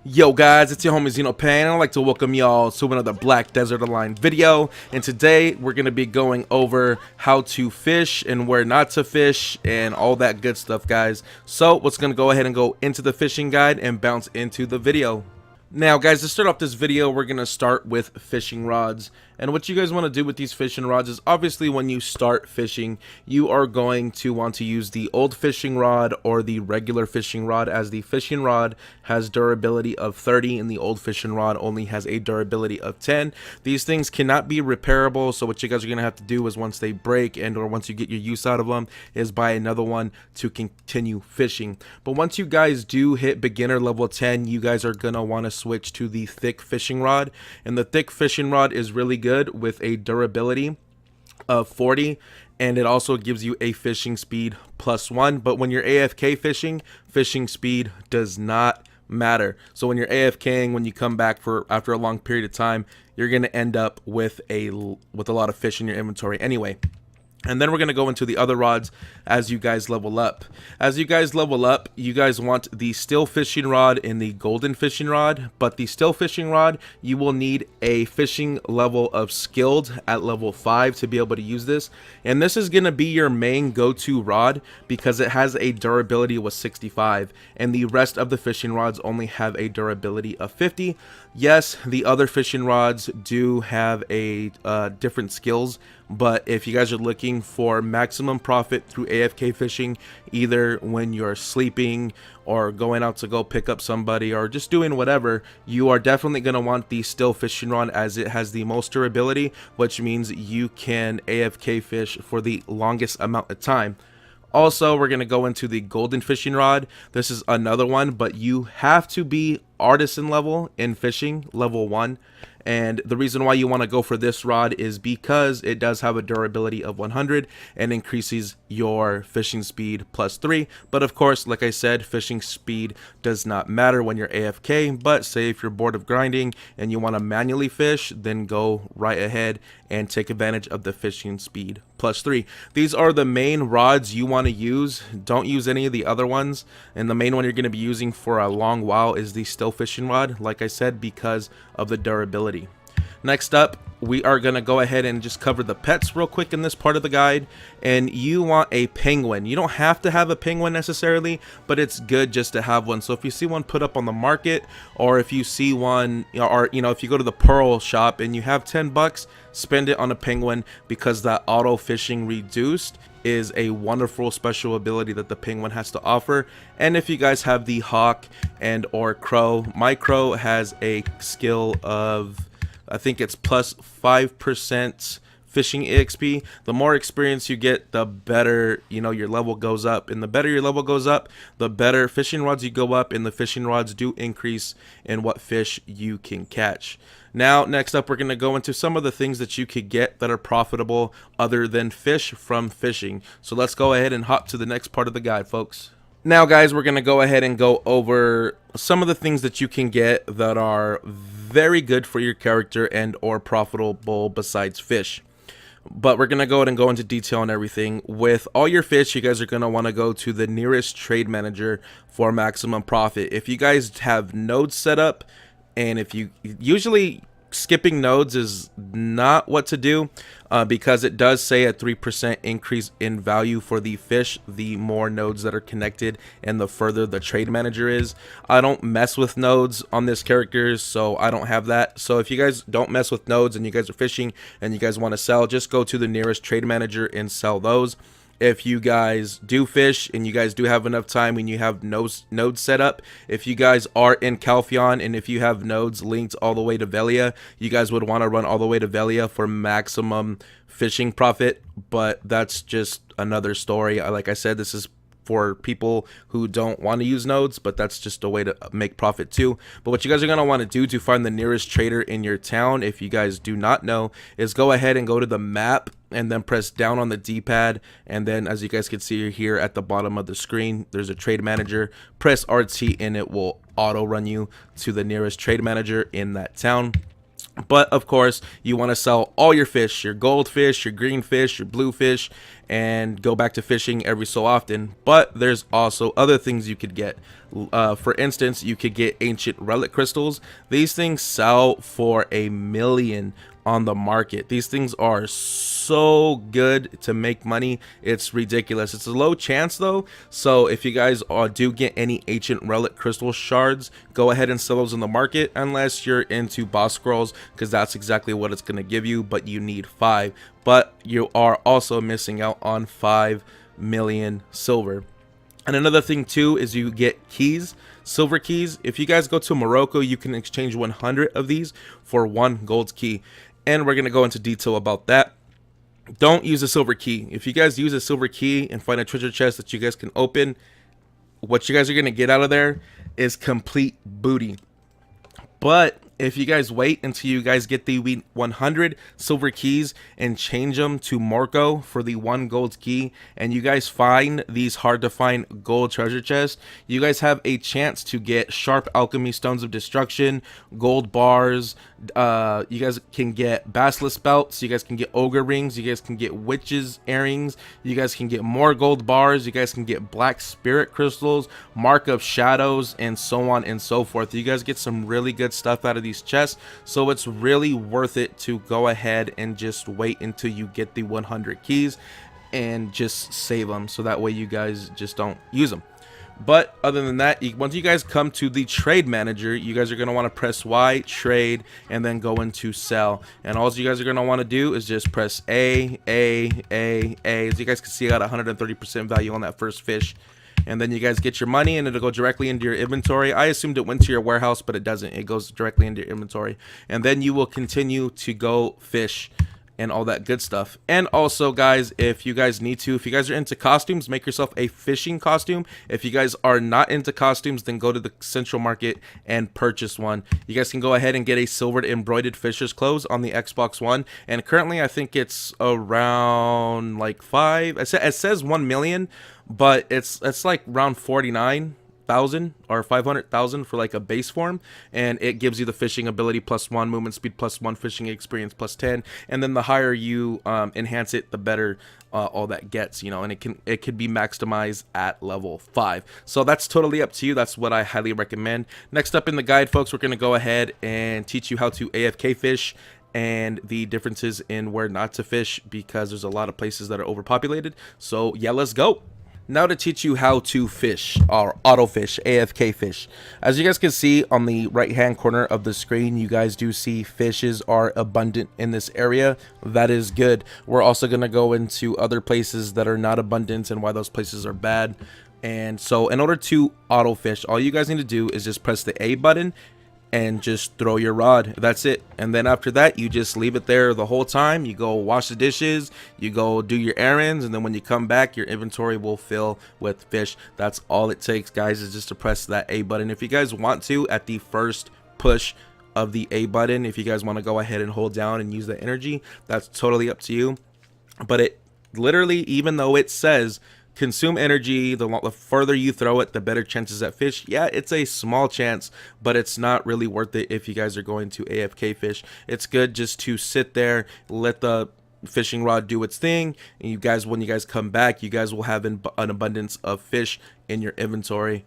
Yo guys, it's your homie Zeno Pan, and I'd like to welcome y'all to another Black Desert Align video. And today we're going to be going over how to fish and where not to fish and all that good stuff, guys. So let's going to go ahead and go into the fishing guide and bounce into the video. Now guys, to start off this video, we're going to start with fishing rods. And what you guys want to do with these fishing rods is obviously when you start fishing, you are going to want to use the old fishing rod or the regular fishing rod, as the fishing rod has durability of 30 and the old fishing rod only has a durability of 10. These things cannot be repairable, so what you guys are going to have to do is once they break and or once you get your use out of them is buy another one to continue fishing. But once you guys do hit beginner level 10, you guys are going to want to switch to the thick fishing rod, and the thick fishing rod is really good with a durability of 40, and it also gives you a fishing speed +1. But when you're AFK fishing speed does not matter. So when you're AFKing, when you come back after a long period of time, you're going to end up with a lot of fish in your inventory anyway. And then we're going to go into the other rods as you guys level up. As you guys level up, you guys want the still fishing rod and the golden fishing rod. But the still fishing rod, you will need a fishing level of skilled at level 5 to be able to use this. And this is going to be your main go-to rod because it has a durability of 65. And the rest of the fishing rods only have a durability of 50. Yes, the other fishing rods do have a different skills. But if you guys are looking for maximum profit through AFK fishing, either when you're sleeping or going out to go pick up somebody or just doing whatever, you are definitely going to want the still fishing rod as it has the most durability, which means you can AFK fish for the longest amount of time. Also, we're going to go into the golden fishing rod. This is another one, but you have to be artisan level in fishing, level 1. And the reason why you want to go for this rod is because it does have a durability of 100 and increases your fishing speed +3. But of course, like I said, fishing speed does not matter when you're AFK. But say if you're bored of grinding and you want to manually fish, then go right ahead and take advantage of the fishing speed +3. These are the main rods you want to use. Don't use any of the other ones. And the main one you're going to be using for a long while is the still fishing rod, like I said, because of the durability. Next up, we are going to go ahead and just cover the pets real quick in this part of the guide. And you want a penguin. You don't have to have a penguin necessarily, but it's good just to have one. So if you see one put up on the market, or if you see one, or if you go to the Pearl shop and you have 10 bucks, spend it on a penguin, because that auto fishing reduced is a wonderful special ability that the penguin has to offer. And if you guys have the hawk and or crow, my crow has a skill of, I think it's +5% fishing EXP. The more experience you get, the better your level goes up, and the better your level goes up, the better fishing rods you go up, and the fishing rods do increase in what fish you can catch. Now, next up, we're going to go into some of the things that you could get that are profitable other than fish from fishing. So let's go ahead and hop to the next part of the guide, folks. Now, guys, we're going to go ahead and go over some of the things that you can get that are very good for your character and or profitable besides fish. But we're going to go ahead and go into detail on everything. With all your fish, you guys are going to want to go to the nearest trade manager for maximum profit. If you guys have nodes set up, and if you usually skipping nodes is not what to do, because it does say a 3% increase in value for the fish the more nodes that are connected and the further the trade manager is. I don't mess with nodes on this character, so I don't have that. So if you guys don't mess with nodes and you guys are fishing and you guys want to sell, just go to the nearest trade manager and sell those. If you guys do fish and you guys do have enough time and you have nodes set up, if you guys are in Calpheon and if you have nodes linked all the way to Velia, you guys would want to run all the way to Velia for maximum fishing profit. But that's just another story. Like I said, this is for people who don't want to use nodes, but that's just a way to make profit too. But what you guys are going to want to do to find the nearest trader in your town, if you guys do not know, is go ahead and go to the map and then press down on the D-pad, and then as you guys can see here at the bottom of the screen, there's a trade manager. Press RT and it will auto run you to the nearest trade manager in that town. But of course, you want to sell all your fish, your goldfish, your green fish, your blue fish, and go back to fishing every so often. But there's also other things you could get. For instance, you could get ancient relic crystals. These things sell for 1 million on the market. These things are so good to make money. It's ridiculous. It's a low chance though. So if you guys do get any ancient relic crystal shards, go ahead and sell those in the market unless you're into boss scrolls, because that's exactly what it's going to give you, but you need 5. But you are also missing out on 5 million silver. And another thing too is you get keys, silver keys. If you guys go to Morocco, you can exchange 100 of these for 1 gold key. And we're going to go into detail about that. Don't use a silver key. If you guys use a silver key and find a treasure chest that you guys can open, what you guys are going to get out of there is complete booty. But if you guys wait until you guys get the 100 silver keys and change them to Morocco for the 1 gold key, and you guys find these hard to find gold treasure chests, you guys have a chance to get sharp alchemy stones of destruction, gold bars. You guys can get basilisk belts, you guys can get ogre rings, you guys can get witches earrings, you guys can get more gold bars, you guys can get black spirit crystals, mark of shadows, and so on and so forth. You guys get some really good stuff out of these chests, so it's really worth it to go ahead and just wait until you get the 100 keys and just save them, so that way you guys just don't use them. But other than that, once you guys come to the trade manager, you guys are going to want to press Y, trade, and then go into sell. And all you guys are going to want to do is just press A. As you guys can see, I got 130% value on that first fish. And then you guys get your money and it'll go directly into your inventory. I assumed it went to your warehouse, but it doesn't. It goes directly into your inventory. And then you will continue to go fish and all that good stuff. And also, guys, if you guys need to, if you guys are into costumes, make yourself a fishing costume. If you guys are not into costumes, then go to the central market and purchase one. You guys can go ahead and get a silvered embroidered fisher's clothes on the Xbox One, and currently I think it's around like 5. It says 1 million, but it's like around 49,000 or 500,000 for like a base form, and it gives you the fishing ability +1, movement speed +1, fishing experience +10, and then the higher you enhance it, the better all that gets, you know. And it can be maximized at level 5. So that's totally up to you. That's what I highly recommend. Next up in the guide, folks, we're going to go ahead and teach you how to AFK fish and the differences in where not to fish, because there's a lot of places that are overpopulated. So yeah, let's go. Now to teach you how to fish or auto fish, AFK fish. As you guys can see on the right hand corner of the screen, you guys do see fishes are abundant in this area. That is good. We're also going to go into other places that are not abundant and why those places are bad. And so in order to auto fish, all you guys need to do is just press the A button and just throw your rod. That's it. And then after that, you just leave it there the whole time. You go wash the dishes, you go do your errands, and then when you come back, your inventory will fill with fish. That's all it takes, guys, is just to press that A button. If you guys want to, at the first push of the A button, if you guys want to go ahead and hold down and use the energy, that's totally up to you. But it literally, even though it says consume energy, the further you throw it, the better chances at fish. Yeah, it's a small chance, but it's not really worth it if you guys are going to AFK fish. It's good just to sit there, let the fishing rod do its thing, and you guys, when you guys come back, you guys will have an abundance of fish in your inventory.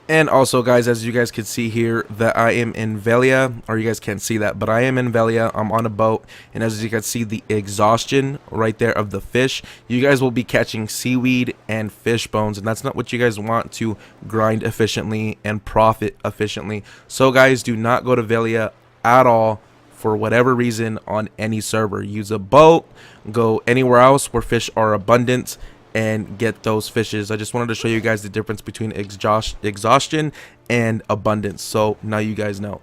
And also, guys, as you guys can see here, that I am in Velia, or you guys can't see that, but I am in Velia. I'm on a boat, and as you can see, the exhaustion right there of the fish, you guys will be catching seaweed and fish bones, and that's not what you guys want to grind efficiently and profit efficiently. So guys, do not go to Velia at all for whatever reason on any server. Use a boat, go anywhere else where fish are abundant, and get those fishes. I just wanted to show you guys the difference between exhaustion and abundance, so now you guys know.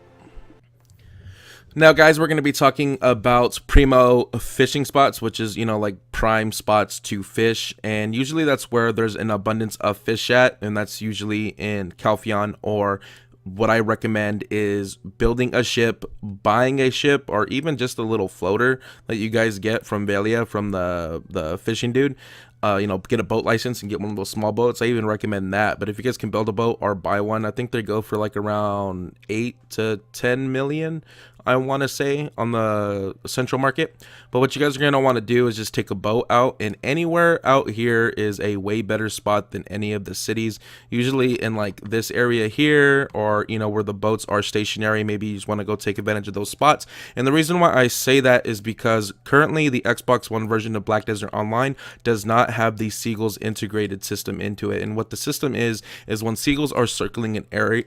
Now, guys, we're going to be talking about Primo fishing spots, which is, you know, like prime spots to fish, and usually that's where there's an abundance of fish at, and that's usually in Calpheon. Or what I recommend is building a ship, buying a ship, or even just a little floater that you guys get from Velia, from the fishing dude. You know, get a boat license and get one of those small boats. I even recommend that. But if you guys can build a boat or buy one, I think they go for like around 8 to 10 million I want to say, on the central market. But what you guys are going to want to do is just take a boat out, and anywhere out here is a way better spot than any of the cities. Usually in like this area here, or you know, where the boats are stationary, maybe you just want to go take advantage of those spots. And the reason why I say that is because currently the Xbox One version of Black Desert Online does not have the seagulls integrated system into it. And what the system is when seagulls are circling an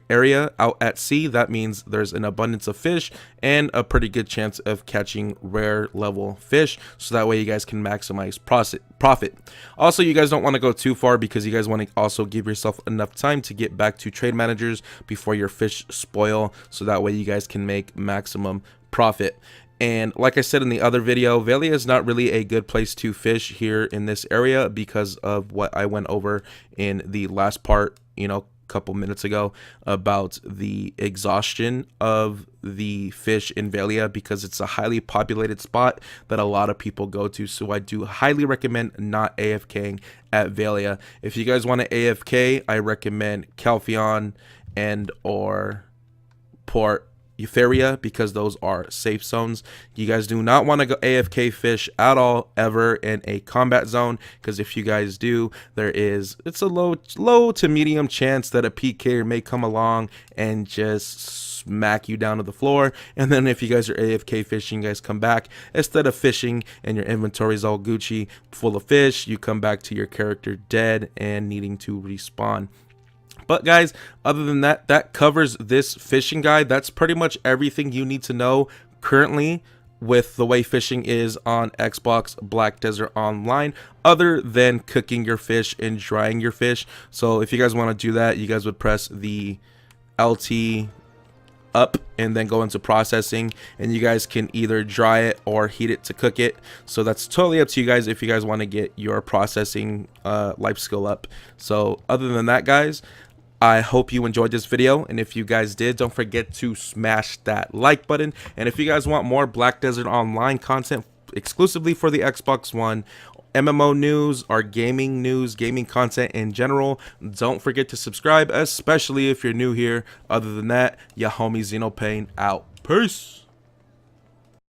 area out at sea, that means there's an abundance of fish and a pretty good chance of catching rare level fish, so that way you guys can maximize profit. Also, you guys don't want to go too far because you guys want to also give yourself enough time to get back to trade managers before your fish spoil, so that way you guys can make maximum profit. And like I said in the other video, Velia is not really a good place to fish here in this area because of what I went over in the last part, you know, couple minutes ago, about the exhaustion of the fish in Velia, because it's a highly populated spot that a lot of people go to. So I do highly recommend not AFKing at Velia. If you guys want to AFK, I recommend Calpheon and or Port Euphoria, because those are safe zones. You guys do not want to go AFK fish at all ever in a combat zone, because if you guys do, it's a low to medium chance that a PK may come along and just smack you down to the floor. And then if you guys are AFK fishing, you guys come back, instead of fishing and your inventory is all Gucci full of fish, you come back to your character dead and needing to respawn. But guys, other than that, that covers this fishing guide. That's pretty much everything you need to know currently with the way fishing is on Xbox Black Desert Online, other than cooking your fish and drying your fish. So if you guys want to do that, you guys would press the LT up and then go into processing, and you guys can either dry it or heat it to cook it. So that's totally up to you guys if you guys want to get your processing life skill up. So other than that, guys, I hope you enjoyed this video, and if you guys did, don't forget to smash that like button. And if you guys want more Black Desert Online content exclusively for the Xbox One, MMO news, or gaming news, gaming content in general, don't forget to subscribe, especially if you're new here. Other than that, your homie Xenopain out. Peace.